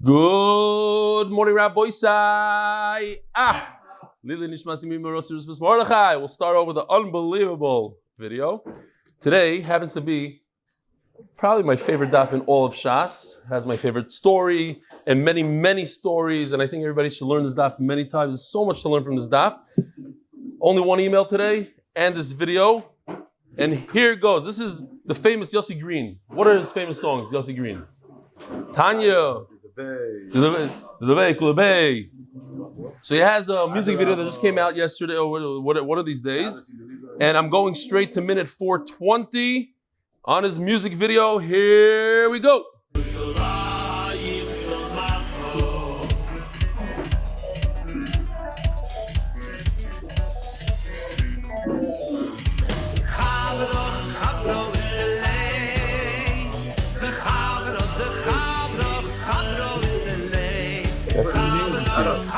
Good morning, Rabbi Isai. Leyiluy Nishmas Mordechai. We'll start over with an unbelievable video. Today happens to be probably my favorite daf in all of Shas. It has my favorite story and many, many stories, and I think everybody should learn this daf many times. There's so much to learn from this daf. Only one email today and this video. And here it goes. This is the famous Yosi Green. What are his famous songs, Yosi Green? Tanya. So he has a music video that just came out yesterday or one of these days. And I'm going straight to minute 420 on his music video. Here we go. That's his music video.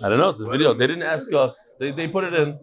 I don't know, it's a video. They didn't ask us. They put it in.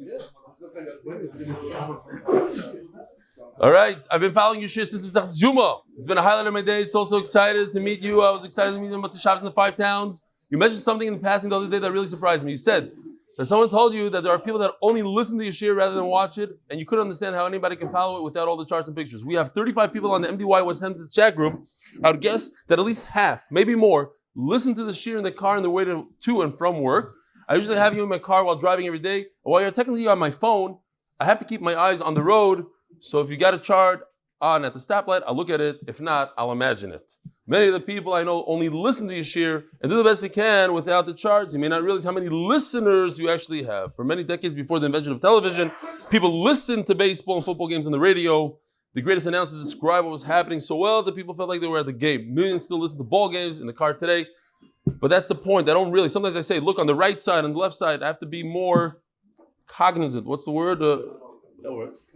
All right, I've been following your shir since Zuma. It's been a highlight of my day. It's also excited to meet you. I was excited to meet you in Motzei Shabbos in the 5 towns. You mentioned something in passing the other day that really surprised me. You said that someone told you that there are people that only listen to your shir rather than watch it, and you couldn't understand how anybody can follow it without all the charts and pictures. We have 35 people on the MDY MSP chat group. I would guess that at least half, maybe more, listen to the shir in the car on their way to and from work. I usually have you in my car while driving every day. While you're technically on my phone, I have to keep my eyes on the road. So if you got a chart on at the stoplight, I'll look at it. If not, I'll imagine it. Many of the people I know only listen to your shir and do the best they can without the charts. You may not realize how many listeners you actually have. For many decades before the invention of television, people listened to baseball and football games on the radio. The greatest announcers described what was happening so well that people felt like they were at the game. Millions still listen to ball games in the car today. But that's the point. I don't really. Sometimes I say, look on the right side and the left side. I have to be more cognizant. What's the word?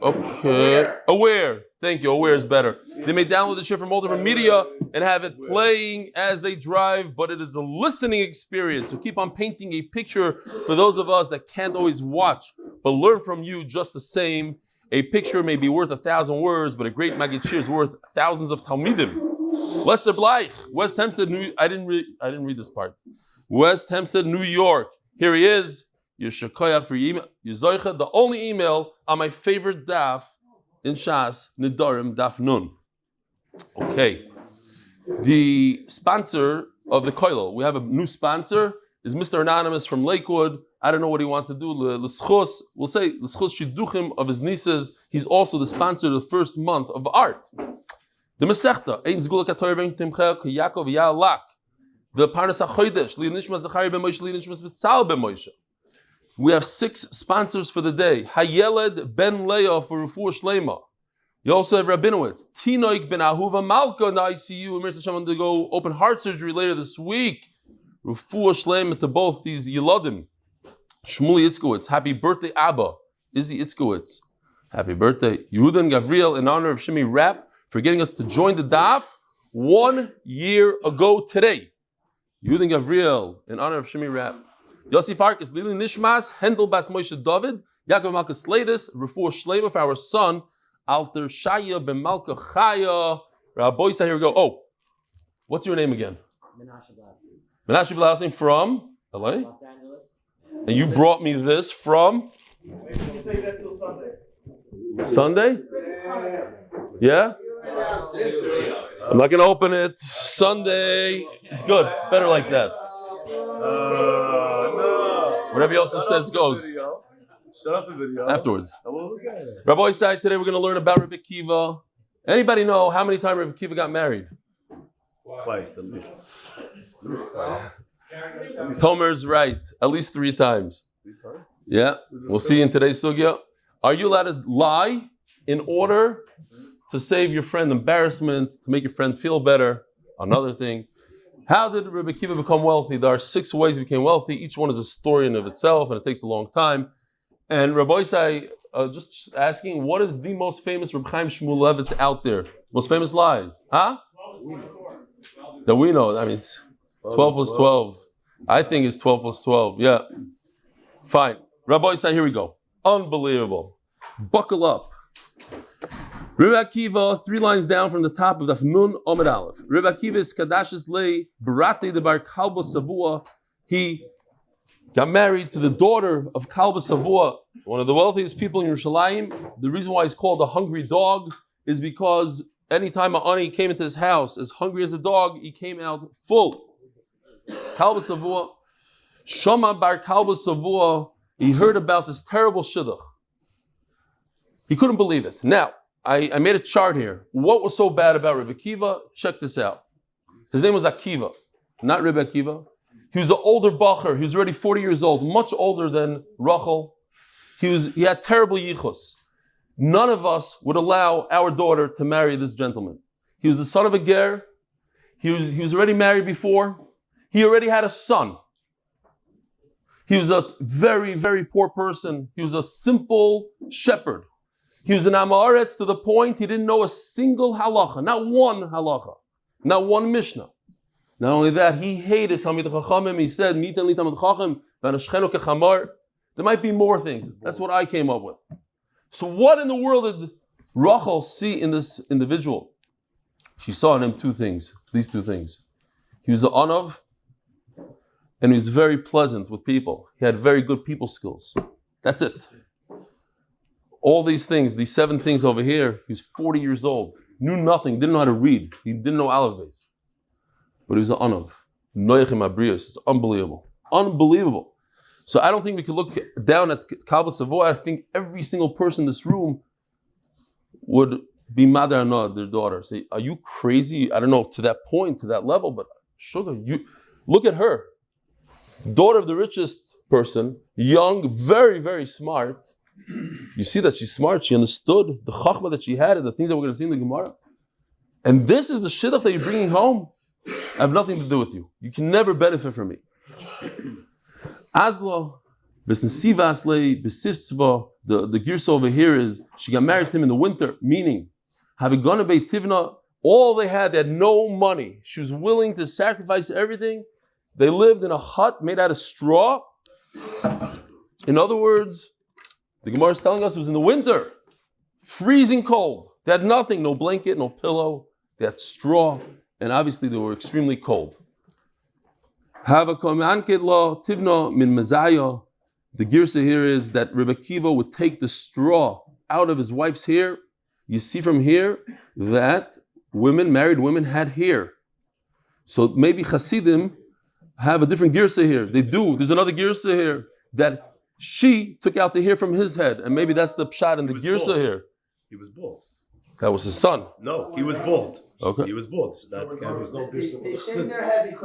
Okay. Aware. Thank you. Aware is better. They may download the shit from all different media and have it playing as they drive, but it is a listening experience. So keep on painting a picture for those of us that can't always watch, but learn from you just the same. A picture may be worth 1,000 words, but a great Maggid Shir is worth thousands of Talmidim. Lester Bleich, West Hempstead, I didn't read this part. West Hempstead, New York. Here he is. Your shekoyach for your email. Your zoicha, the only email on my favorite daf in Shas, Nedarim, Daf Nun. Okay. The sponsor of the koilel, we have a new sponsor, is Mr. Anonymous from Lakewood. I don't know what he wants to do. L'schos, we'll say, l'schos shidduchim of his nieces. He's also the sponsor of the first month of art. The Masechta, Zugula Katorim Tומכיה, כיעקב, ויעל. The Parnas HaChodesh, Nishmas, זכריה בן מוישה, Nishmas, בּצלאל בן מוישה. We have 6 sponsors for the day. Ha'yeled ben Leah for Refuah Shelema. You also have Rabinowitz. Tinuk Ben Ahuva Malka in the ICU and IY to go open heart surgery later this week. Refuah Shelema to both these Yeladim. Shmuly Itzkowitz. Happy birthday, Abba. Izzy Itzkowitz. Happy birthday. Yehuda Gavriel in honor of Shimmy Rapp for getting us to join the daf 1 year ago today. Yehuda Gavriel in honor of Shimmy Rapp. Yosi Farkas, Leyiluy Nishmas, Hendel bas Moshe David, Yaakov Malka Slatus, Refuah Shelema for our son, Alter Shaya ben Malka Chaya. Rabbi, here we go. Oh, what's your name again? Menashe Blasing from LA? Los Angeles. And you brought me this from? Sunday? Yeah? I'm not going to open it. Sunday. It's good. It's better like that. No. Whatever Yosef says goes. Shut up the video. Afterwards. Rabbi said today we're going to learn about Rabbi Akiva. Anybody know how many times Rabbi Akiva got married? Twice, at least. At least twice. Tomer's right. At least 3 times. Yeah. We'll see in today's sugya. Are you allowed to lie in order to save your friend embarrassment, to make your friend feel better? Another thing. How did Rebbe Akiva become wealthy? There are 6 ways he became wealthy. Each one is a story in of itself, and it takes a long time. And Rabbi Isai, just asking, what is the most famous Reb Chaim Shmulevitz out there? Most famous lie? Huh? That we know. I mean, it's 12 plus 12. I think it's 12 plus 12. Yeah. Fine. Rabbi Isai, here we go. Unbelievable. Buckle up. Rebbe Akiva, 3 lines down from the top of Daf Nun Amud Aleph. Rebbe Akiva is Kadashis Lei Barate de Bar Kalba Savua. He got married to the daughter of Kalba Savua, one of the wealthiest people in Yerushalayim. The reason why he's called a hungry dog is because anytime an ani came into his house, as hungry as a dog, he came out full. Kalba Savua. Shama Bar Kalba Savua, he heard about this terrible shidduch. He couldn't believe it. Now, I made a chart here. What was so bad about Rebbe Akiva? Check this out. His name was Akiva, not Rebbe Akiva. He was an older bacher. He was already 40 years old, much older than Rachel. He had terrible yichus. None of us would allow our daughter to marry this gentleman. He was the son of a ger. He was already married before. He already had a son. He was a very, very poor person. He was a simple shepherd. He was an Amaretz to the point he didn't know a single halacha, not one halacha, not one mishnah. Not only that, he hated Talmid Chachamim. He said, "Mitan li Talmid Chacham, v'anashchenu kechamar." There might be more things. That's what I came up with. So what in the world did Rachel see in this individual? She saw in him 2 things, these 2 things. He was an Anav, and he was very pleasant with people. He had very good people skills. That's it. All these things, these 7 things over here, he was 40 years old, knew nothing, didn't know how to read. He didn't know Aleph Beis. But he was an Anav. Noyachim Abrios. It's unbelievable. Unbelievable. So I don't think we could look down at Kalba Savoy. I think every single person in this room would be Madar Anad, their daughter. Say, are you crazy? I don't know, to that point, to that level, but sugar, you look at her. Daughter of the richest person, young, very, very smart. You see that she's smart. She understood the chachma that she had and the things that we're going to see in the Gemara. And this is the shidduch that you're bringing home. I have nothing to do with you. You can never benefit from me. Azla, besnesiva aslei, besifsva. The girsa over here is she got married to him in the winter, meaning having gone to Beit Tivna, all they had no money. She was willing to sacrifice everything. They lived in a hut made out of straw. In other words, the Gemara is telling us it was in the winter, freezing cold. They had nothing, no blanket, no pillow. They had straw, and obviously they were extremely cold. The girsa here is that Rebbe Akiva would take the straw out of his wife's hair. You see from here that married women had hair. So maybe Hasidim have a different girsa here. They do. There's another girsa here that she took out the hair from his head, and maybe that's the pshat in the girsa here. He was bald. That was his son. No, he was bald. Okay. He was bald. So that there was no girsa for the Chassid.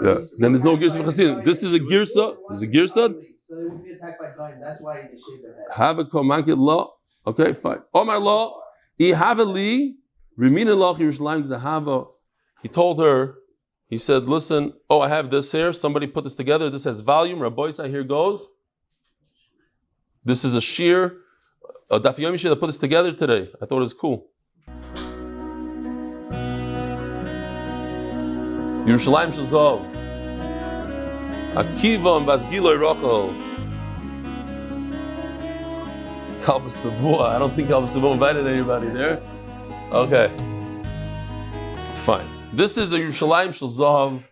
Yeah. Then there's no girsa for Chassid. This is a girsa. There's a girsa. So they would be attacked by Goyim. That's why they shaved their head. Have a komanket law. Okay, fine. Omar law. He have a li. Remina law Yerushalayim to hava. He told her. He said, "Listen. Oh, I have this here. Somebody put this together. This has volume. Rabbi Isai, here goes. This is a shear, a Daf Yomi shear that put this together today. I thought it was cool. Yerushalayim Shazov. Akiva and Basgiloy Rachel. Kalba Savua. I don't think Kalba Savua invited anybody there. Okay. Fine. This is a Yerushalayim Shazov.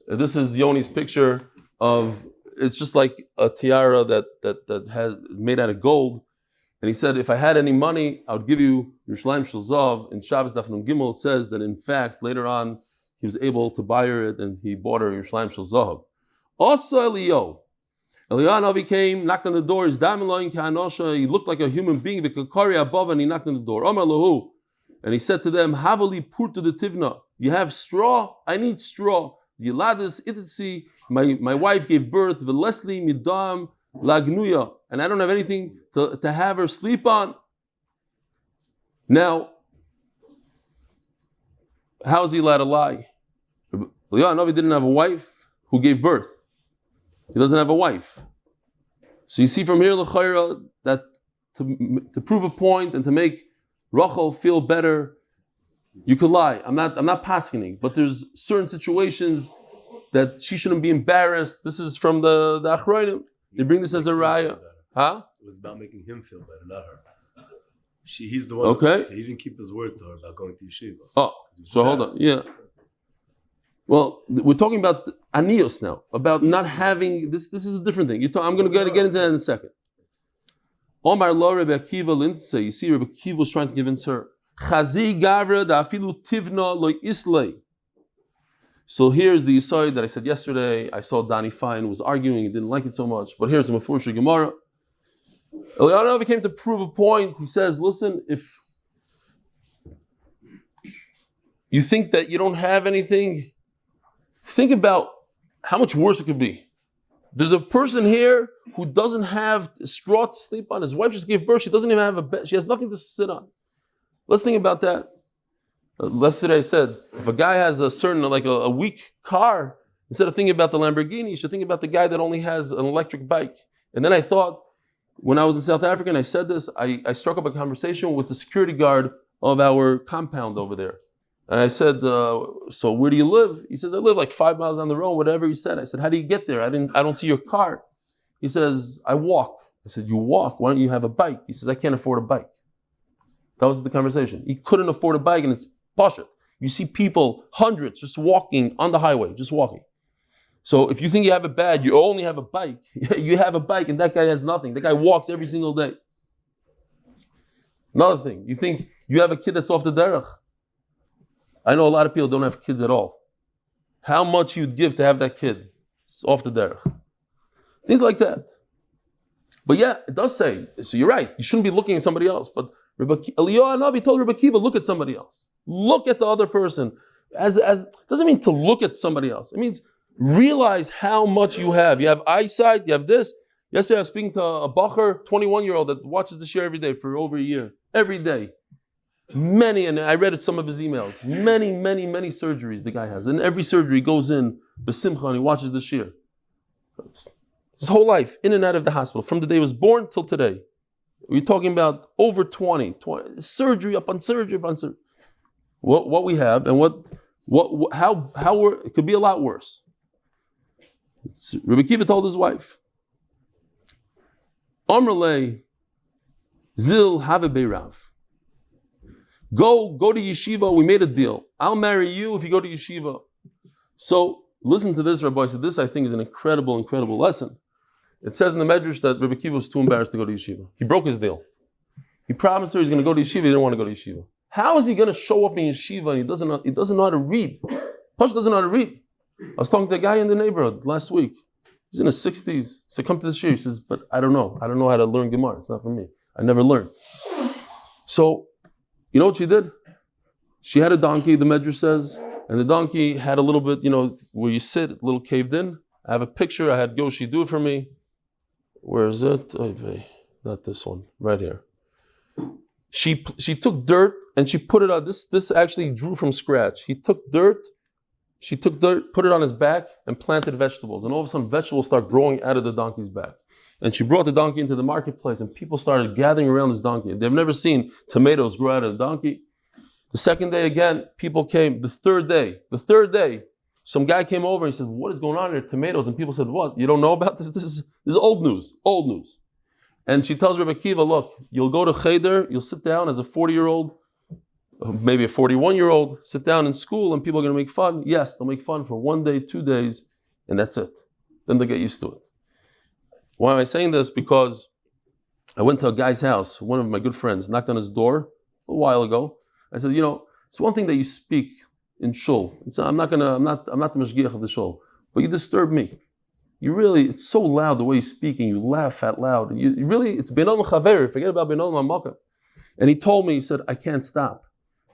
This is Yoni's picture of. It's just like a tiara that has made out of gold. And he said, if I had any money, I would give you Yerushalayim Shel Zav. In Shabbos Daf Nun Gimel, it says that in fact, later on, he was able to buy her it, and he bought her Yerushalayim Shel Zav. Also Eliyahu Navi came, knocked on the door. He looked like a human being. Above, and he knocked on the door. And he said to them, Havali purta de tivna. You have straw? I need straw. Yiladis Itzi, my wife gave birth, Velesli Midam Lagnuya, and I don't have anything to have her sleep on. Now, how is he allowed to lie? Le'Yanavi didn't have a wife who gave birth. He doesn't have a wife. So you see from here, L'chayra, that to prove a point and to make Rachel feel better, you could lie. I'm not paskening, but there's certain situations that she shouldn't be embarrassed. This is from the Achronim. They bring this as a raya. Huh? It was about making him feel better, not her. He's the one. Okay. He didn't keep his word to her about going to yeshiva. Oh, so hold on. Yeah. Well, we're talking about anios now, about not having this. This is a different thing. I'm going to get into that in a second. Omar lo Rebbe Akiva Lindsay. You see, Rebbe Akiva was trying to convince her. Chazi Gavra da afilu tivna lo islay. So here's the Yosef that I said yesterday. I saw Danny Fine was arguing, he didn't like it so much. But here's the Mefurish Gemara. Eliyahu came to prove a point. He says, listen, if you think that you don't have anything, think about how much worse it could be. There's a person here who doesn't have straw to sleep on. His wife just gave birth. She doesn't even have a bed. She has nothing to sit on. Let's think about that. Yesterday I said, if a guy has a certain, like a weak car, instead of thinking about the Lamborghini, you should think about the guy that only has an electric bike. And then I thought, when I was in South Africa and I said this, I struck up a conversation with the security guard of our compound over there. And I said, so where do you live? He says, I live like 5 miles down the road, whatever he said. I said, how do you get there? I don't see your car. He says, I walk. I said, you walk? Why don't you have a bike? He says, I can't afford a bike. That was the conversation. He couldn't afford a bike, and it's Pasha. You see people, hundreds, just walking on the highway, just walking. So if you think you have it bad, you only have a bike. You have a bike, and that guy has nothing. That guy walks every single day. Another thing, you think you have a kid that's off the derech. I know a lot of people don't have kids at all. How much you'd give to have that kid? It's off the derech. Things like that. But yeah, it does say, so you're right, you shouldn't be looking at somebody else, but Eliyahu Hanavi told Rebbe Akiva, look at somebody else. Look at the other person. As doesn't mean to look at somebody else. It means realize how much you have. You have eyesight, you have this. Yesterday I was speaking to a bacher, 21-year-old that watches the share every day for over a year. Every day. Many, and I read some of his emails. Many surgeries the guy has. And every surgery goes in, b'simcha, and he watches the share. His whole life, in and out of the hospital, from the day he was born till today. We're talking about over 20 surgery upon surgery upon surgery. What we have and how it could be a lot worse. Rebbe Akiva told his wife, Amrle Zil have beirav. Go to yeshiva. We made a deal. I'll marry you if you go to yeshiva. So listen to this, Rabbi. So this I think is an incredible lesson. It says in the Medrash that Rebbe Akiva was too embarrassed to go to yeshiva. He broke his deal. He promised her he's going to go to yeshiva. He didn't want to go to yeshiva. How is he going to show up in yeshiva and he doesn't know how to read? Pasha doesn't know how to read. I was talking to a guy in the neighborhood last week. He's in his 60s. He said, come to the shir. He says, but I don't know. I don't know how to learn Gemara. It's not for me. I never learned. So, you know what she did? She had a donkey, the Medrash says, and the donkey had a little bit, where you sit, a little caved in. I have a picture. I had Yosi do it for me. Where is it? Not this one. Right here. She took dirt and she put it on. This actually drew from scratch. She took dirt, put it on his back and planted vegetables. And all of a sudden vegetables start growing out of the donkey's back. And she brought the donkey into the marketplace and people started gathering around this donkey. They've never seen tomatoes grow out of the donkey. The second day again, people came. The third day, some guy came over and he said, what is going on here? Tomatoes. And people said, what? You don't know about this? This is old news. And she tells Rebbe Akiva, look, you'll go to Cheder, you'll sit down as a 40-year-old, maybe a 41-year-old, sit down in school and people are going to make fun. Yes, they'll make fun for 1 day, 2 days, and that's it. Then they'll get used to it. Why am I saying this? Because I went to a guy's house, one of my good friends, knocked on his door a while ago. I said, it's one thing that you speak in shul. I'm not the mashgiach of the shul, but you disturb me. It's so loud the way you speak and you laugh out loud. And it's Beinol Chaver, forget about Beinol Malka. And he told me, he said, I can't stop.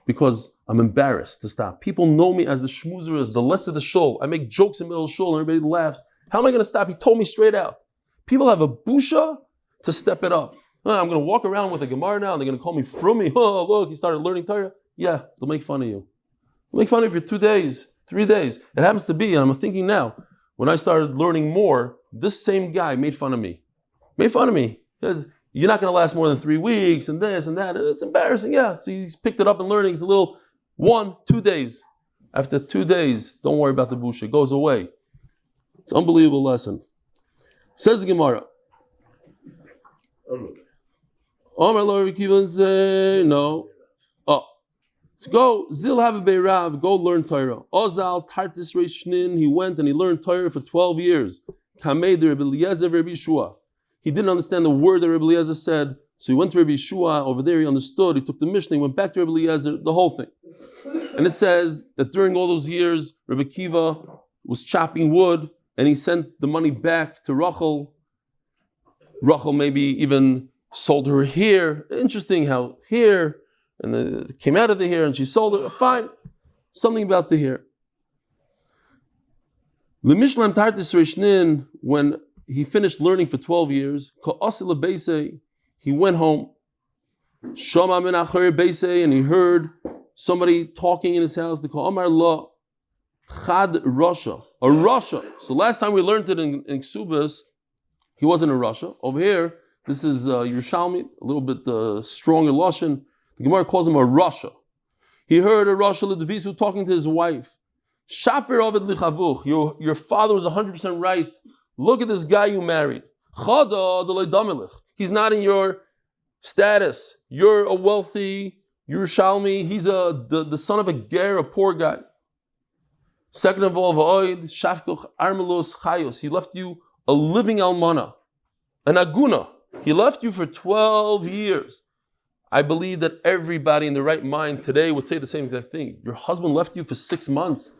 because I'm embarrassed to stop. People know me as the schmoozer, as the less of the shul. I make jokes in the middle of the shul and everybody laughs. How am I going to stop? He told me straight out. People have a busha to step it up. I'm going to walk around with a Gemara now and they're going to call me frummy. Oh, look, he started learning Torah. Yeah, they'll make fun of you. They'll make fun of you for 2 days, 3 days. It happens to be, and I'm thinking now, when I started learning more, this same guy made fun of me. Made fun of me. He says, you're not going to last more than 3 weeks and this and that. And it's embarrassing, yeah. So he's picked it up and learning. It's a little 1, 2 days. After 2 days, don't worry about the busha. It goes away. It's an unbelievable lesson. Says the Gemara. Omar Lo Rabbi Kiva say no. Oh, so go Zil have a beirav. Go learn Torah. Ozal Tartis Reishnin. He went and he learned Torah for 12 years. Kamei the Rabbi Eliezer Rabbi Yeshua. He didn't understand the word that Rabbi Eliezer said, so he went to Rabbi Yeshua. Over there, he understood. He took the Mishnah. He went back to Rabbi Eliezer. The whole thing. And it says that during all those years, Rabbi Kiva was chopping wood, and he sent the money back to Rachel. Rachel maybe even sold her hair. Interesting how hair, and it came out of the hair and she sold it. Fine. Something about the hair. L'mishlam tartis reishnin, when he finished learning for 12 years, he went home. Shama min achar beise, and he heard somebody talking in his house. They call Amar La Chad Rasha, a Rasha. So last time we learned it in Ksubas, he wasn't a Rasha. Over here, this is Yerushalmi, a little bit stronger Lashon. The Gemara calls him a Rasha. He heard a Rasha L'Dvisu talking to his wife. Shaper Ovid Lichavuch, your father was 100% right. Look at this guy you married. Chada D'Loi Damelech. He's not in your status. You're a wealthy Yerushalmi. He's the son of a ger, a poor guy. Second of all, V'oid Shafkuch Armelos Chayos. He left you a living almana, an aguna. He left you for 12 years. I believe that everybody in the right mind today would say the same exact thing. Your husband left you for 6 months,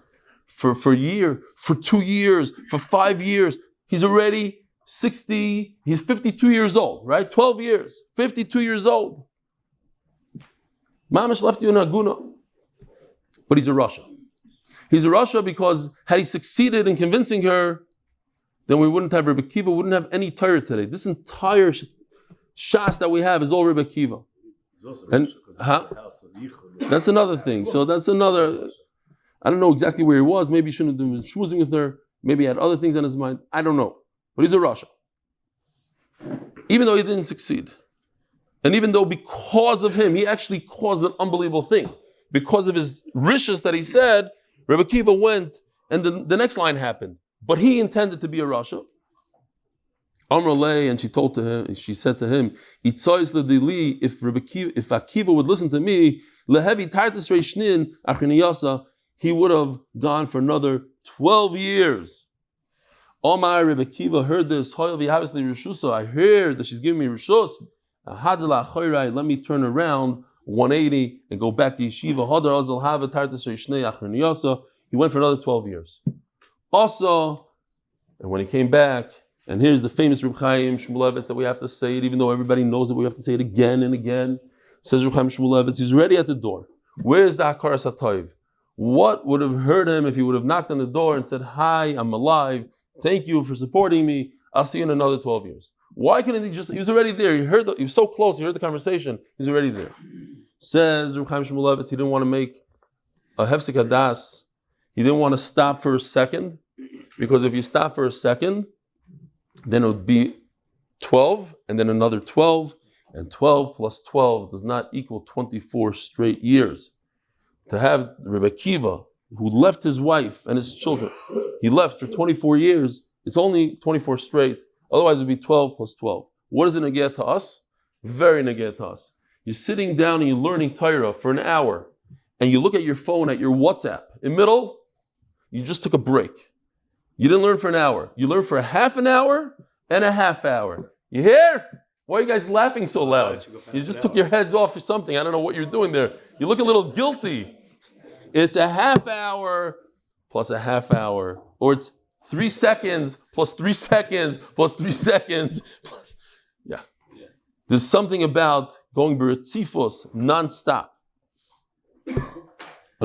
for a year, for 2 years, for 5 years. He's already 60, he's 52 years old, right? 12 years, 52 years old. Mamash left you in aguna. But he's a Rasha. He's a Rasha because had he succeeded in convincing her, then we wouldn't have Rebbe Kiva, wouldn't have any Torah today. This entire shas that we have is all Rebbe Kiva. And that's another thing. So that's another, I don't know exactly where he was. Maybe he shouldn't have been schmoozing with her. Maybe he had other things on his mind. I don't know. But he's a Rasha. Even though he didn't succeed. And even though because of him, he actually caused an unbelievable thing. Because of his rishus that he said, Rebbe Kiva went and the next line happened. But he intended to be a Rasha. Amrulay, and she said to him, Itzkowitz ledili, if Akiva would listen to me, lehevi tartis reishnin achiniyasa, he would have gone for another 12 years. Omar Rebbe Kiva heard this. I heard that she's giving me rishus. Let me turn around 180 and go back to yeshiva. He went for another 12 years. Also, and when he came back, and here's the famous Reb Chaim Shmulevitz that we have to say it, even though everybody knows it, we have to say it again and again. Says Reb Chaim Shmulevitz, he's already at the door. Where's the Hakaras HaTov? What would have hurt him if he would have knocked on the door and said, hi, I'm alive, thank you for supporting me, I'll see you in another 12 years. Why couldn't he was already there, he was so close, he heard the conversation, he's already there. Says Reb Chaim Shmulevitz, he didn't want to make a hefsek hadas, he didn't want to stop for a second, because if you stop for a second, then it would be 12, and then another 12, and 12 plus 12 does not equal 24 straight years. To have Rebbe Kiva, who left his wife and his children, he left for 24 years, it's only 24 straight, otherwise it would be 12 plus 12. What does it negate to us? Very negate to us. You're sitting down and you're learning Torah for an hour, and you look at your phone, at your WhatsApp. In middle, you just took a break. You didn't learn for an hour. You learned for a half an hour and a half hour. You hear? Why are you guys laughing so loud? You just took your heads off or something. I don't know what you're doing there. You look a little guilty. It's a half hour plus a half hour. Or it's 3 seconds plus 3 seconds plus 3 seconds plus... Yeah. There's something about going b'retzifos non-stop.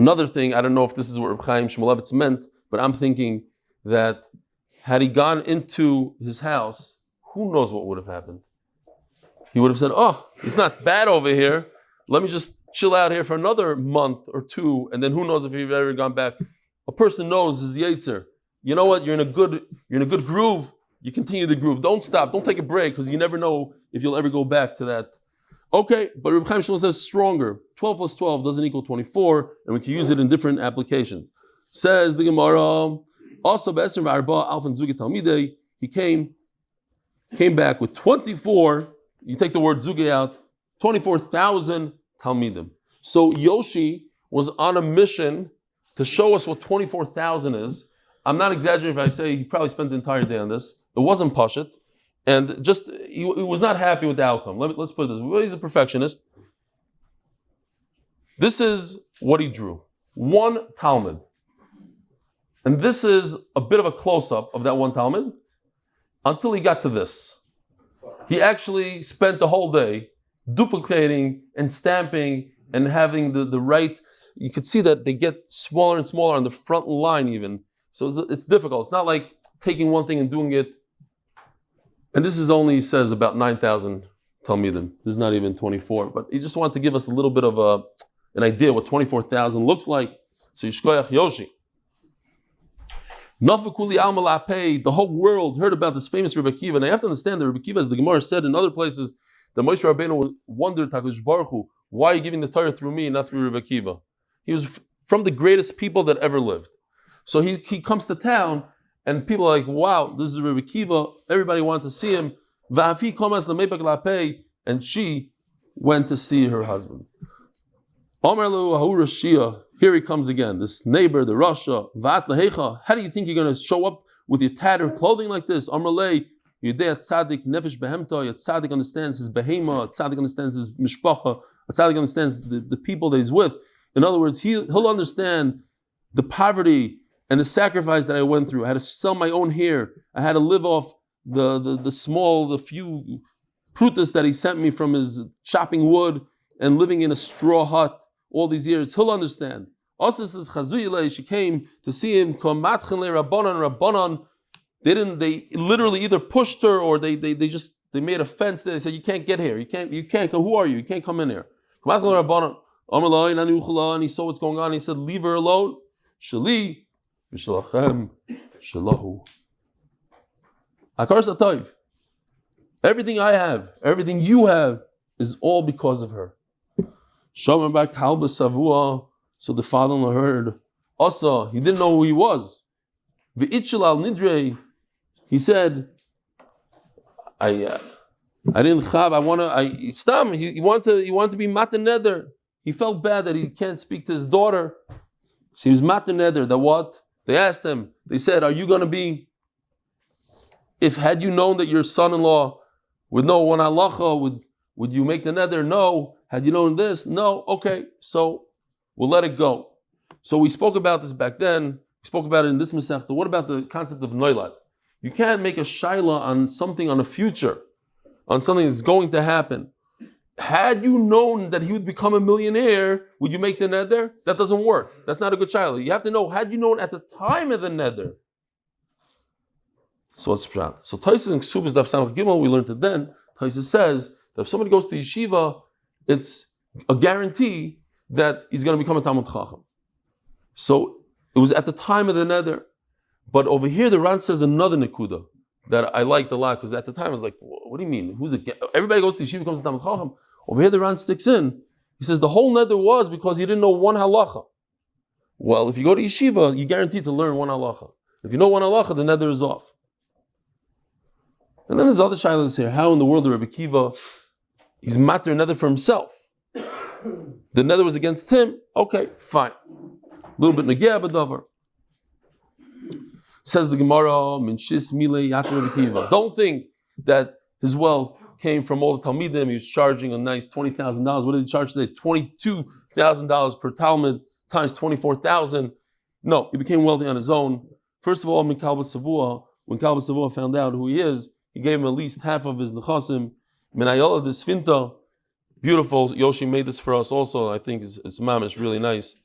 Another thing, I don't know if this is what Reb Chaim Shmulevitz meant, but I'm thinking that had he gone into his house, who knows what would have happened? He would have said, oh, it's not bad over here. Let me just chill out here for another month or two, and then who knows if you've ever gone back. A person knows his yetzer. You know what? You're in a good groove. You continue the groove. Don't stop. Don't take a break, because you never know if you'll ever go back to that. Okay, but Reb Chaim Shmuel says stronger. 12 plus 12 doesn't equal 24, and we can use it in different applications. Says the Gemara, also Be'eser v'arba alfan zugi talmidei, he came back with 24, you take the word zugi out, 24,000 talmidim. So Yosi was on a mission to show us what 24,000 is. I'm not exaggerating if I say he probably spent the entire day on this. It wasn't pashut. And just, he was not happy with the outcome. Let's put it this way. He's a perfectionist. This is what he drew. One Talmud. And this is a bit of a close-up of that one Talmud until he got to this. He actually spent the whole day duplicating and stamping and having the right, you could see that they get smaller and smaller on the front line even. So it's difficult. It's not like taking one thing and doing it. And this is only, he says, about 9,000 Talmidim. This is not even 24. But he just wanted to give us a little bit of an idea what 24,000 looks like. So Yishkoyach Yoshi. Nafakuli Alma Lapei, the whole world heard about this famous Rebbe Akiva. And I have to understand that Rebbe Akiva, as the Gemara said in other places, that Moshe Rabbeinu wondered, HaKadosh Baruch Hu, why are you giving the Torah through me and not through Rebbe Akiva? He was from the greatest people that ever lived. So he comes to town, and people are like, wow, this is the Rebbe Akiva. Everybody wanted to see him. And she went to see her husband. Here he comes again, this neighbor, the Russia. How do you think you're going to show up with your tattered clothing like this? Tzaddik understands his behema, tzaddik understands his mishpacha, tzaddik understands the people that he's with. In other words, he'll understand the poverty and the sacrifice that I went through. I had to sell my own hair. I had to live off the few prutas that he sent me from his chopping wood and living in a straw hut all these years. He'll understand. Also, says Chazuyile, she came to see him. Rabbanon. They literally either pushed her or they made a fence there. They said, you can't get here. You can't come. Who are you? You can't come in here. And he saw what's going on. He said, leave her alone. Shali. V'shalachem shalahu. Akar satayv. Everything I have, everything you have, is all because of her. Shomer bar kalba savua. So the father-in-law heard. Also, he didn't know who he was. V'itchel al nidrei. He said, I didn't chab. He wanted to be matan neder. He felt bad that he can't speak to his daughter. So he was matan neder. That what? They asked him, they said, are you going to be, had you known that your son-in-law would know one halacha, would you make the neder? No. Had you known this? No. Okay, so we'll let it go. So we spoke about this back then. We spoke about it in this Masechta. What about the concept of noilad? You can't make a shaila on something on a future, on something that's going to happen. Had you known that he would become a millionaire, would you make the neder? That doesn't work. That's not a good shaila. You have to know, had you known at the time of the neder? So what's the pshat? So Taisus and Ksubas Daf Samach Gimel, we learned it then. Taisus says that if somebody goes to yeshiva, it's a guarantee that he's going to become a Talmud Chacham. So it was at the time of the neder. But over here, the Ran says another nekuda that I liked a lot, because at the time I was like, what do you mean? Everybody goes to yeshiva, becomes a Talmud Chacham. Over here, the Ran sticks in. He says the whole neder was because he didn't know one halacha. Well, if you go to yeshiva, you're guaranteed to learn one halacha. If you know one halacha, the neder is off. And then there's other shilas here. How in the world of Rebbe Akiva, he's matter neder for himself. The neder was against him. Okay, fine. A little bit negeh b'davar. Says the Gemara, Min shis milei yater Rebbe Akiva. Don't think that his wealth came from all the Talmidim. He was charging a nice $20,000. What did he charge today? $22,000 per Talmud times 24,000. No, he became wealthy on his own. First of all, when Kalba Savua found out who he is, he gave him at least half of his nechasim. Menayola de Sfinta, beautiful. Yoshi made this for us also. I think it's mamish, really nice.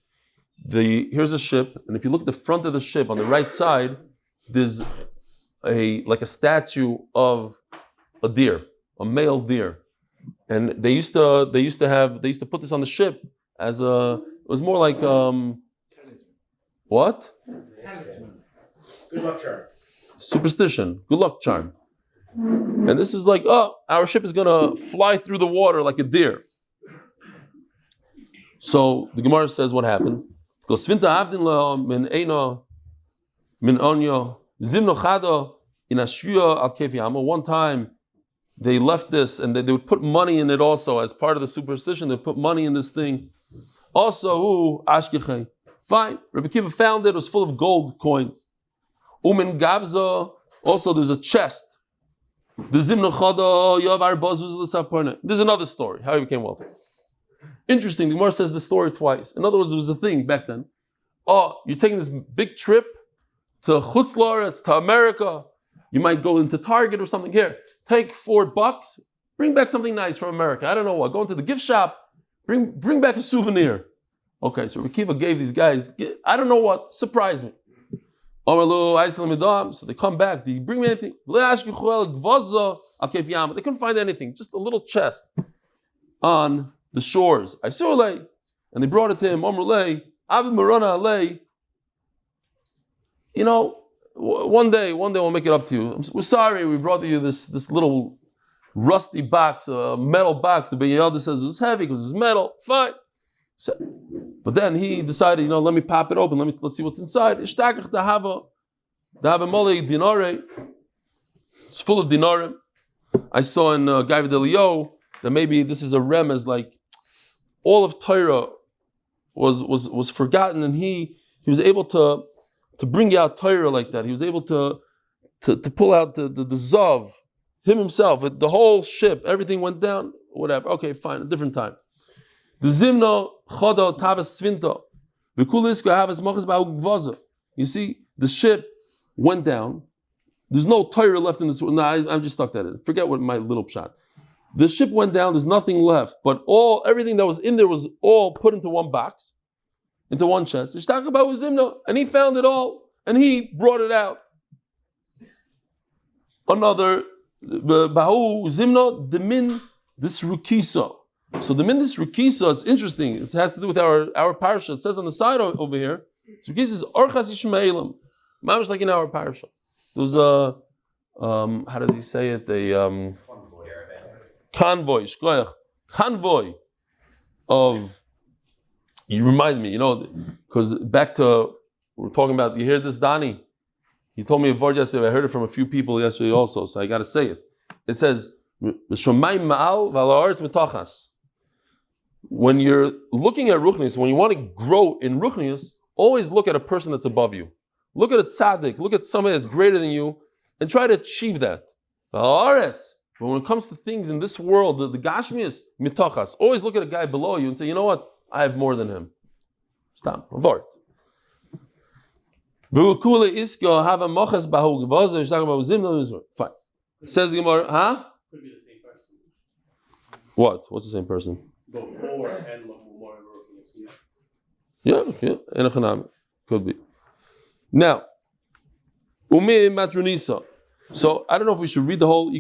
here's a ship, and if you look at the front of the ship on the right side, there's a statue of a deer, a male deer, and they used to put this on the ship as it was more like what? Good luck charm. Superstition, good luck charm. And this is like, our ship is gonna fly through the water like a deer. So the Gemara says what happened. Because one time they left this and they would put money in it also as part of the superstition. They put money in this thing. Also, fine. Rabbi Akiva found it was full of gold coins. Also there's a chest. There's another story, how he became wealthy. Interesting, the Gemara says the story twice. In other words, there was a thing back then. You're taking this big trip to Chutz La'aretz, to America. You might go into Target or something. Here, take $4, bring back something nice from America. I don't know what. Go into the gift shop, bring back a souvenir. Okay, so Rabbi Akiva gave these guys, I don't know what, surprise me. So they come back, they bring me anything. They couldn't find anything, just a little chest on the shores. I saw Eli, and they brought it to him. One day we'll make it up to you. We're sorry we brought you this little rusty box, a metal box. The Via'al says it was heavy because it was metal. Fine. So, but then he decided, let me pop it open. Let's see what's inside. It's full of dinarim. I saw in Gaiv Delio that maybe this is a remez, like all of Torah was forgotten, and he was able to bring out Torah like that. He was able to pull out the Zav, him himself, the whole ship, everything went down, whatever. Okay, fine, a different time. The Zimno Chodo Tavas Svinto. You see, the ship went down. There's no Torah left in this. No, I'm just stuck at it. Forget what my little pshat. The ship went down. There's nothing left, but everything that was in there was all put into one box, into one chest. And he found it all, and he brought it out. Another Bahu Zimno Demin this Rukisa. So the Mindis Rukisa is interesting. It has to do with our parsha. It says on the side over here, Rukisa is Orchas Yishmaelim. Mamish like in our parsha. There was a, how does he say it? A convoy of, you remind me, because back to, we're talking about, you hear this, Donnie? He told me a word yesterday, I heard it from a few people yesterday also, so I got to say it. It says, when you're looking at Ruchnius, when you want to grow in Ruchnius, always look at a person that's above you. Look at a tzaddik, look at somebody that's greater than you, and try to achieve that. But when it comes to things in this world, the Gashmias, mitachas, always look at a guy below you and say, you know what? I have more than him. Stop. Avart. Fine. Says the Gemara, huh? Could be the same person. What? What's the same person? Before and more. Yeah. Could be. Now, Umi Matronisa. So I don't know if we should read the whole.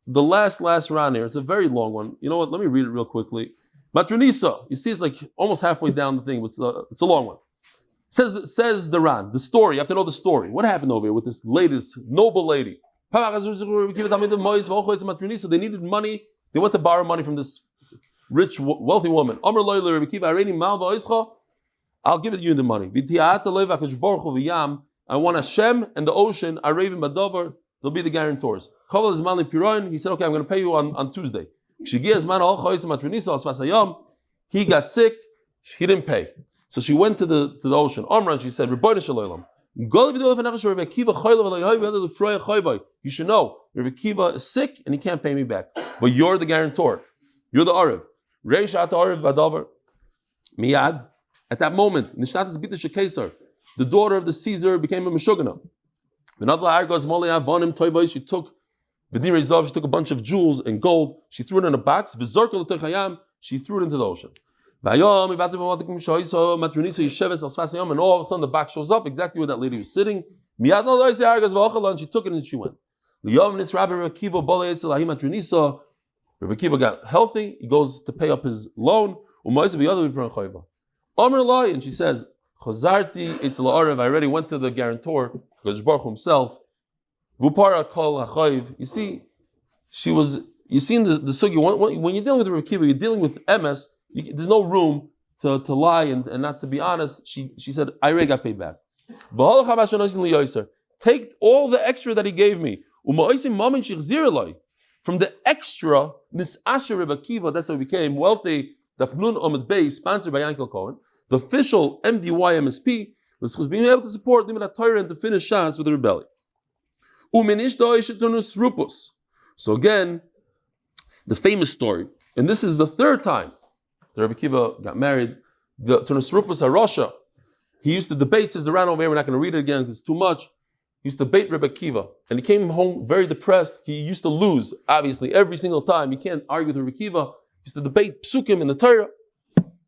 The last round here. It's a very long one. You know what? Let me read it real quickly. Matronisa. You see, it's like almost halfway down the thing, but it's a long one. Says the Ran. The story. You have to know the story. What happened over here with this latest noble lady? They needed money. They went to borrow money from this rich, wealthy woman. I'll give it you the money. I want Hashem and the ocean. They'll be the guarantors. He said, okay, I'm going to pay you on Tuesday. He got sick. He didn't pay. So she went to the ocean. Omran, she said, you should know, Rabbi Akiva is sick and he can't pay me back. But you're the guarantor. You're the Arev. Miyad. At that moment, the daughter of the Caesar became a Meshugana. She took a bunch of jewels and gold. She threw it in a box. She threw it into the ocean. And all of a sudden the box shows up exactly where that lady was sitting. And she took it and she went. Rabbi Akiva got healthy. He goes to pay up his loan. And she says, I already went to the guarantor, Baruch himself. You see, you see in the sugi, when you're dealing with Rabbi Akiva, you're dealing with MS, there's no room to lie and not to be honest. She said, I already got paid back. Take all the extra that he gave me. From the extra, Nisasher Rabbi Akiva, that's how he became wealthy. Daf Yomi Amud Beis, sponsored by Yankel Cohen, the official MDY MSP, was being able to support Limit Torah and to finish Shas with the rebellion. So again, the famous story, and this is the third time that Rabbi Akiva got married. The Tunus Rupus Harosha, he used to debate, says the ran over here, we're not going to read it again because it's too much. He used to debate Rabbi Akiva, and he came home very depressed. He used to lose, obviously, every single time. He can't argue with Rabbi Akiva. He used to debate psukim in the Torah.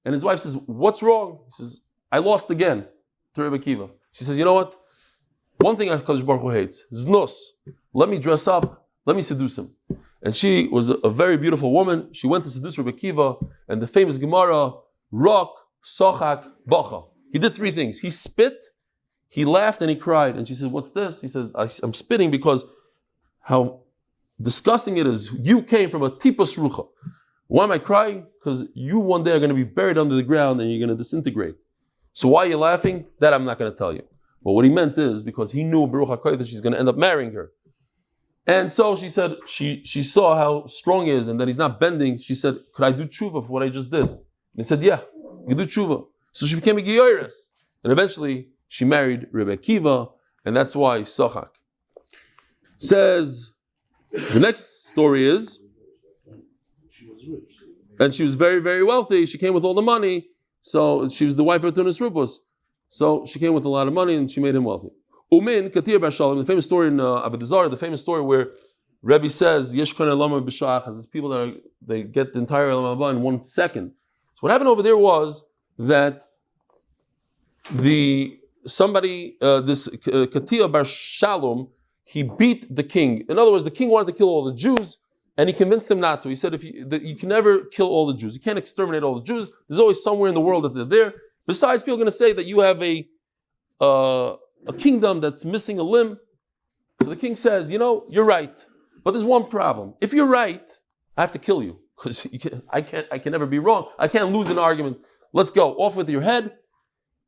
And his wife says, what's wrong? He says, I lost again to Rabbi Akiva. She says, you know what? One thing HaKadosh Baruch Hu hates, znos. Let me dress up, let me seduce him. And she was a very beautiful woman. She went to seduce Rabbi Akiva, and the famous Gemara, Rak, Sochak, Bacha. He did three things. He spit, he laughed, and he cried. And she said, what's this? He said, I'm spitting because how disgusting it is. You came from a tipus rucha. Why am I crying? Because you one day are going to be buried under the ground and you're going to disintegrate. So why are you laughing? That I'm not going to tell you. But what he meant is because he knew Baruch HaKodesh that she's going to end up marrying her. And so she said, she saw how strong he is and that he's not bending. She said, could I do tshuva for what I just did? And he said, yeah, you do tshuva. So she became a Giyoris. And eventually she married Rebbe Akiva, and that's why Sochak. Says, the next story is, and she was very, very wealthy. She came with all the money. So she was the wife of Tunis Rupus. So she came with a lot of money and she made him wealthy. Umin Katir Bar Shalom, the famous story in Avodah Zarah, the famous story where Rebbe says, Yesh Kon Elama B'Shach, has people that they get the entire Elam Haba in 1 second. So what happened over there was that this Katir Bar Shalom, he beat the king. In other words, the king wanted to kill all the Jews, and he convinced him not to. He said, you can never kill all the Jews. You can't exterminate all the Jews. There's always somewhere in the world that they're there. Besides, people are going to say that you have a kingdom that's missing a limb. So the king says, you're right. But there's one problem. If you're right, I have to kill you. Because I can never be wrong. I can't lose an argument. Let's go. Off with your head.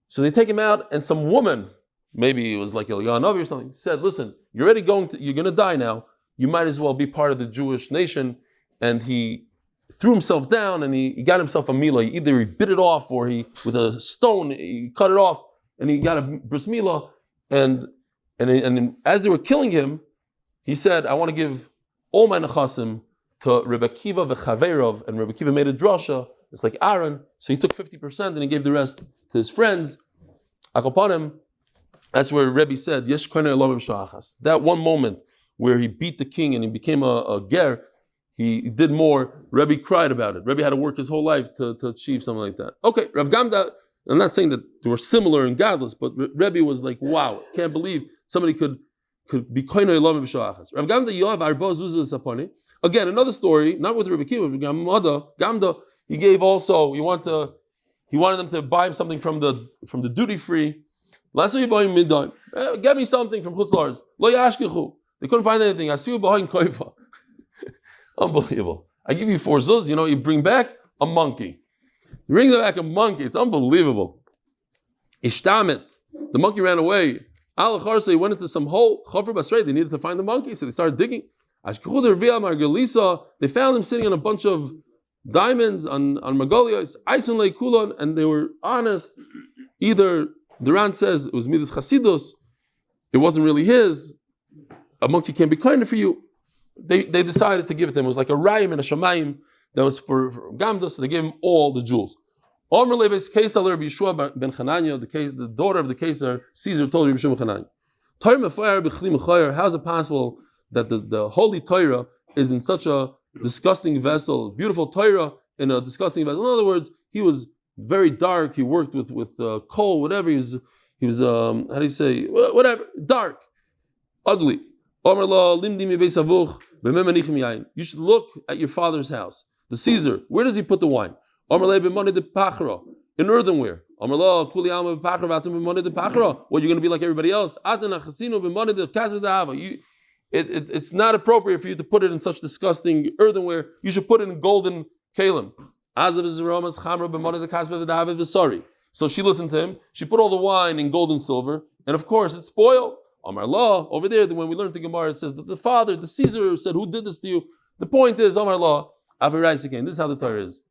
So they take him out, and some woman, maybe it was like Eliyahu or something, said, listen, you're going to die now. You might as well be part of the Jewish nation. And he threw himself down and he got himself a milah. Either he bit it off or with a stone, he cut it off and he got a bris milah. And as they were killing him, he said, I want to give all my nechasim to Rebbe Akiva v'chaverov. And Rebbe Akiva made a drasha. It's like Aaron. So he took 50% and he gave the rest to his friends. Akopanim, that's where Rebbe said, Yesh koine elohim sha'achas. That one moment where he beat the king and he became a ger, he did more. Rebbe cried about it. Rebbe had to work his whole life to achieve something like that. Okay, Rav Gamda, I'm not saying that they were similar in godless, but Rebbe was like, wow, can't believe somebody could be koine elohim b'sha'achas. Rav Gamda Yoav Arba Zuzah Saponi. Again, another story, not with Rebbe Akiva, but Gamda, he gave also, he wanted them to buy him something from the duty free. Get me something from Chutz La'aretz. Lo yashkichu. They couldn't find anything. Asiyu b'hoin koifa. Unbelievable. I give you 4 zuz, you bring back a monkey. You bring back a monkey. It's unbelievable. Ishtamet. The monkey ran away. Al Kharsa, he went into some hole. Chafar Basrei, they needed to find the monkey, so they started digging. They found him sitting on a bunch of diamonds on Margolios, Aisun Lei Kulon, and they were honest. Either the Ran says it was Midas Chasidus, it wasn't really his. A monkey can't be kinder for you. They decided to give it to him. It was like a Rayim and a Shamayim that was for Gamda, so they gave him all the jewels. Omer Lebeis Kaisar Rabbi Yeshua ben Chananya, the daughter of the Kaisar, Caesar told Rabbi Yeshua ben Chananya, how is it possible that the holy Torah is in such a disgusting vessel, beautiful Torah in a disgusting vessel? In other words, he was very dark. He worked with coal, whatever. He was how do you say, whatever, dark, ugly. You should look at your father's house. The Caesar, where does he put the wine? In earthenware. What, you're going to be like everybody else? It's not appropriate for you to put it in such disgusting earthenware. You should put it in golden kalim. So she listened to him. She put all the wine in gold and silver, and of course it's spoiled. Amar law, over there, when we learned the Gemara, it says that the father, the Caesar, said, "Who did this to you?" The point is, Amar law, this is how the Torah is.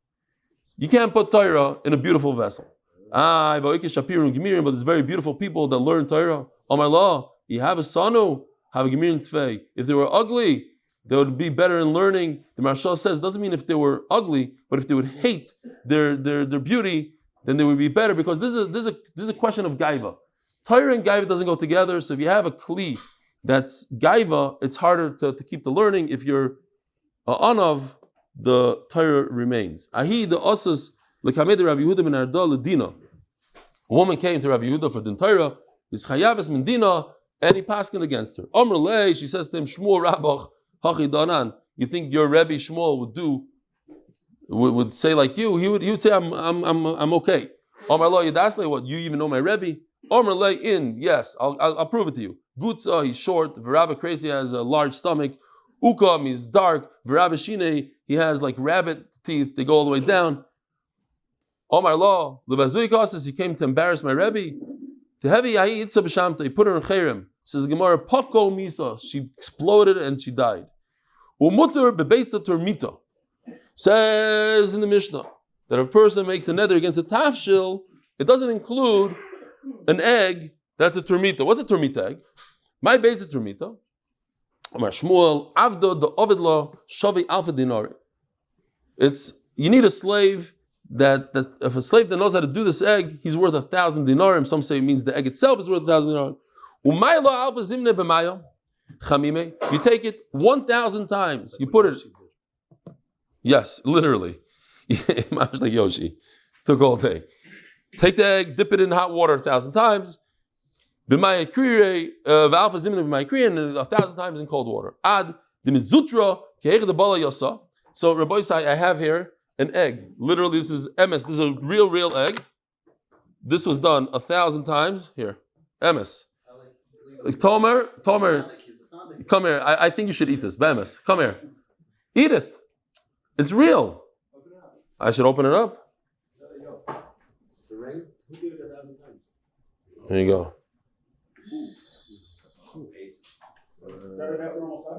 You can't put Torah in a beautiful vessel. But there's very beautiful people that learn Torah. Amar law, you have a sanu, have a gemirin tfei. If they were ugly, they would be better in learning. The Marshal says, doesn't mean if they were ugly, but if they would hate their beauty, then they would be better, because this is a question of gaiva. Torah and gaiva doesn't go together, so if you have a kli that's gaiva, it's harder to keep the learning. If you're anav, the Torah remains. Ahi the osas lekamed Rav Yehuda ben Ledina. A woman came to Rav Yehuda for din Torah, is chayaves min dina, and he paskined against her. Amr lei, she says to him, Shmuel Rabbach hachi danan. You think your Rebbe Shmuel would say like you? He would say I'm okay. Amr lo yidasle, what, you even know my Rebbe? Amr lei in, yes, I'll prove it to you. Gutza, he's short. V'Rabbi crazy, has a large stomach. Ukam, he's dark. V'Rabbi shine, he has like rabbit teeth. They go all the way down. Omar law, lebazui kases, he came to embarrass my Rebbe. To heavy ahi itza b'shamta, he put her in cherem. Says the Gemara, poko misa, she exploded and she died. Umutter bebeitza termita. Says in the Mishnah that if a person makes a neder against a tafshil, it doesn't include an egg that's a termita. What's a termita egg? My base is termita. Omar Shmuel, avdo the ovidla shavi alfa dinari. It's, you need a slave that if a slave that knows how to do this egg, he's worth 1,000 dinarim. Some say it means the egg itself is worth 1,000 dinarim. Umayla alba zimne b'maya chamime. You take it 1,000 times. You put it. Yes, literally. Much like Yosi. Took all day. Take the egg, dip it in hot water 1,000 times. B'maya kriyre v'alfa zimne b'maya kriyre, and 1,000 times in cold water. Ad d'mitzutra ke'ech de bala yosa. So Rabbi Isai, I have here an egg. Literally, this is MS. This is a real egg. This was done 1,000 times. Here, MS. Tomer, come here. I think you should eat this. MS, come here. Eat it. It's real. I should open it up. There you go.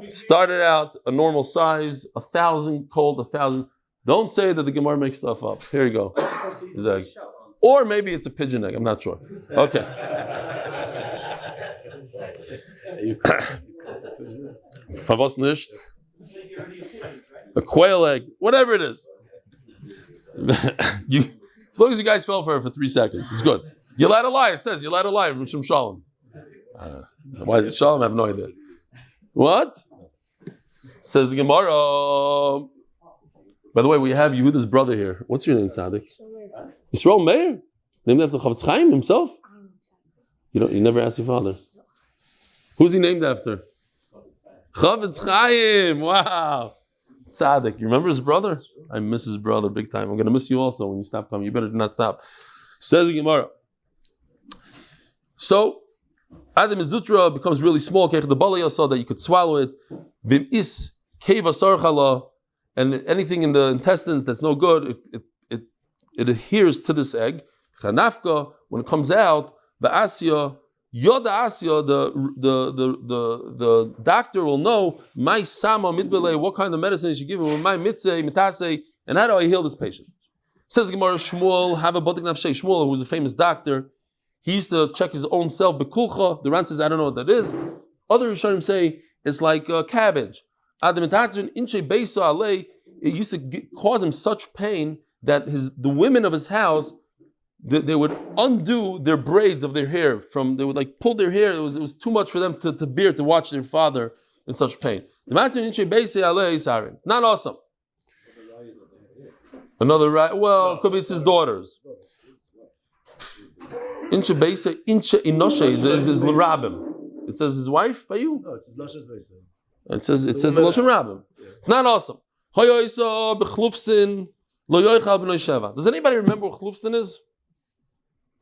Started out a normal size, 1,000 cold, 1,000. Don't say that the Gemara makes stuff up. Here you go. His egg. Or maybe it's a pigeon egg. I'm not sure. Okay. Favos nisht. A quail egg. Whatever it is. As long as you guys fell for it for 3 seconds, it's good. You're allowed to lie. It says you're allowed to lie from Shem Shalom. Why is it Shalom? I have no idea. What? Says the Gemara. By the way, we have Yehuda's brother here. What's your name, Tzaddik? Yisrael Meir? Named after Chavetz Chaim himself? You never asked your father. Who's he named after? Chavetz Chaim. Wow. Tzaddik. You remember his brother? I miss his brother big time. I'm going to miss you also when you stop coming. You better not stop. Says the Gemara. So, Adam Zutra becomes really small, that you could swallow it. Vim-is keva sarchala, and anything in the intestines that's no good, it adheres to this egg. Chanafka, when it comes out, the asya, yoda asya, the doctor will know my sama midbele, what kind of medicine he should give him, my mitzeh, mitase, and how do I heal this patient? Says Gemara, Shmuel, have a botik nafshei. Shmuel, who was a famous doctor, he used to check his own self, bekulcha. The Ran says, I don't know what that is. Other Rishonim say it's like cabbage. It used to cause him such pain that the women of his house, they would undo their braids of their hair. They would like pull their hair. It was too much for them to bear to watch their father in such pain. Not awesome. Another right? Well, it could be it's his daughters. Incha Beisa, Incha Inoshe is L'Rabim. It says his wife by you? No, it says Nosha's Beisa. It says Loshen Rabim. It's not awesome. Does anybody remember what Chlufsin is?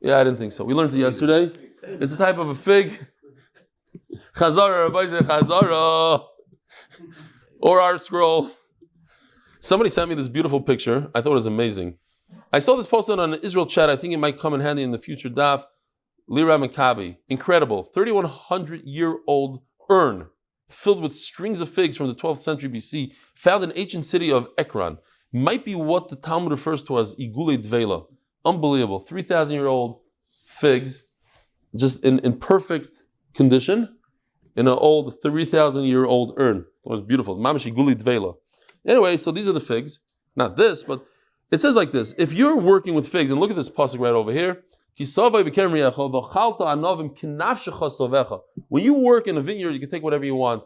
Yeah, I didn't think so. We learned it yesterday. It's a type of a fig. Chazara, Chazara. Or art scroll. Somebody sent me this beautiful picture. I thought it was amazing. I saw this posted on an Israel chat. I think it might come in handy in the future daf. Lira Maccabi. Incredible. 3,100-year-old urn filled with strings of figs from the 12th century BC, found in ancient city of Ekron. Might be what the Talmud refers to as Igule Dvela. Unbelievable. 3,000-year-old figs, just in perfect condition, in an old 3,000-year-old urn. It was beautiful. Mamash Igule Dvela. Anyway, so these are the figs. Not this, but it says like this. If you're working with figs, and look at this pasuk right over here, when you work in a vineyard, you can take whatever you want.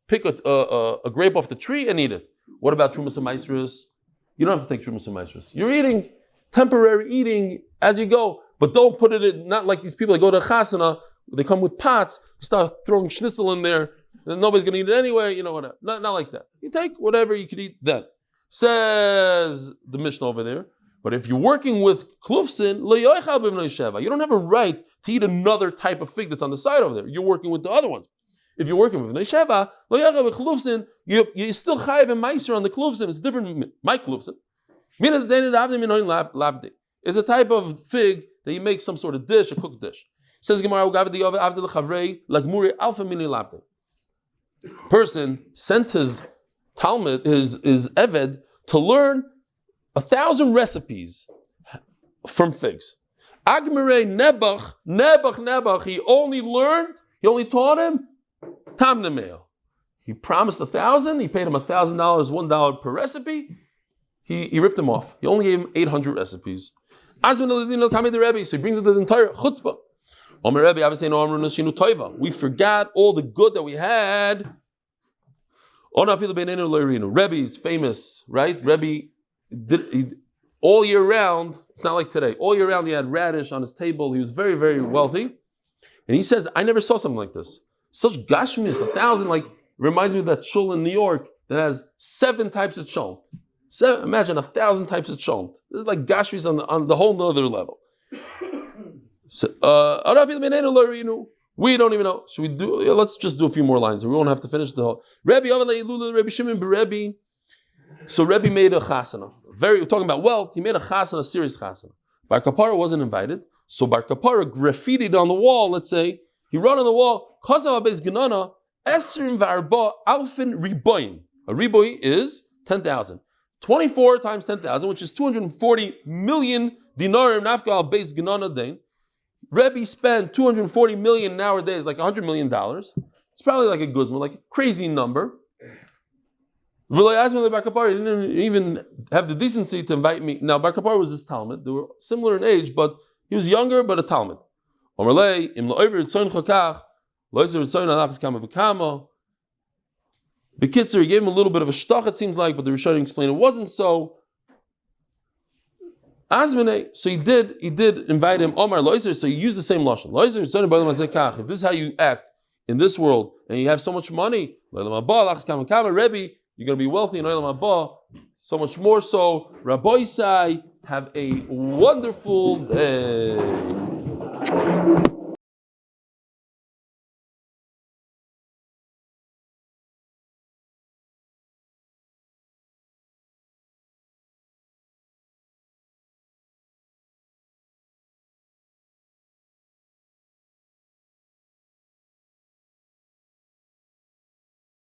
Pick a grape off the tree and eat it. What about Trumas and Maisrus? You don't have to take Trumas and Maisrus. You're eating, temporary eating as you go, but don't put it in, not like these people that go to a chasana, they come with pots, start throwing schnitzel in there, and nobody's going to eat it anyway, whatever. Not like that. You take whatever you could eat then. Says the Mishnah over there. But if you're working with klufsin, you don't have a right to eat another type of fig that's on the side over there. You're working with the other ones. If you're working with nesheva, you still chayiv and meiser on the klufsin. It's different. My klufsin. It's a type of fig that you make some sort of dish, a cooked dish. Says Gemara, person sent his Talmud, his Eved, to learn 1,000 recipes from figs. Agmere Nebach, he only taught him Tam Nemeo. He promised 1,000, he paid him $1,000, $1 per recipe. He ripped him off. He only gave him 800 recipes. So he brings it to the entire chutzpah. We forgot all the good that we had. Rebbe is famous, right? Rebbe did all year round. It's not like today. All year round, he had radish on his table. He was very, very wealthy. And he says, I never saw something like this. Such gashmis, 1,000, like, reminds me of that shul in New York that has 7 types of cholent. Imagine 1,000 types of cholent. This is like gashmis on the whole other level. So, we don't even know. Should we do? Let's just do a few more lines. We won't have to finish the whole. Rebbe Shimon Rebbe. So Rebbe made a chasana. We're talking about wealth. He made a chasana, a serious chasana. Bar Kapara wasn't invited, so Bar Kapara graffitied on the wall. Let's say he wrote on the wall, "Kazav Beis Genana Esrim Varba Alfin Riboim." A riboy is 10,000. 24 times 10,000, which is 240 million dinarim nafka Beis Genana dain. Rebbe spent 240 million nowadays, like $100 million. It's probably like a guzman, like a crazy number. He didn't even have the decency to invite me. Now, Bar Kapar was his Talmud. They were similar in age, but he was younger, but a Talmud. Bekitzer, he gave him a little bit of a shtach, it seems like, but the Rishonim explained it wasn't so. So he did invite him, Omar Loiser, so he used the same lashon. If this is how you act in this world, and you have so much money, Rebbe, you're going to be wealthy in Olam Haba, so much more so. Rabbi Isai, have a wonderful day.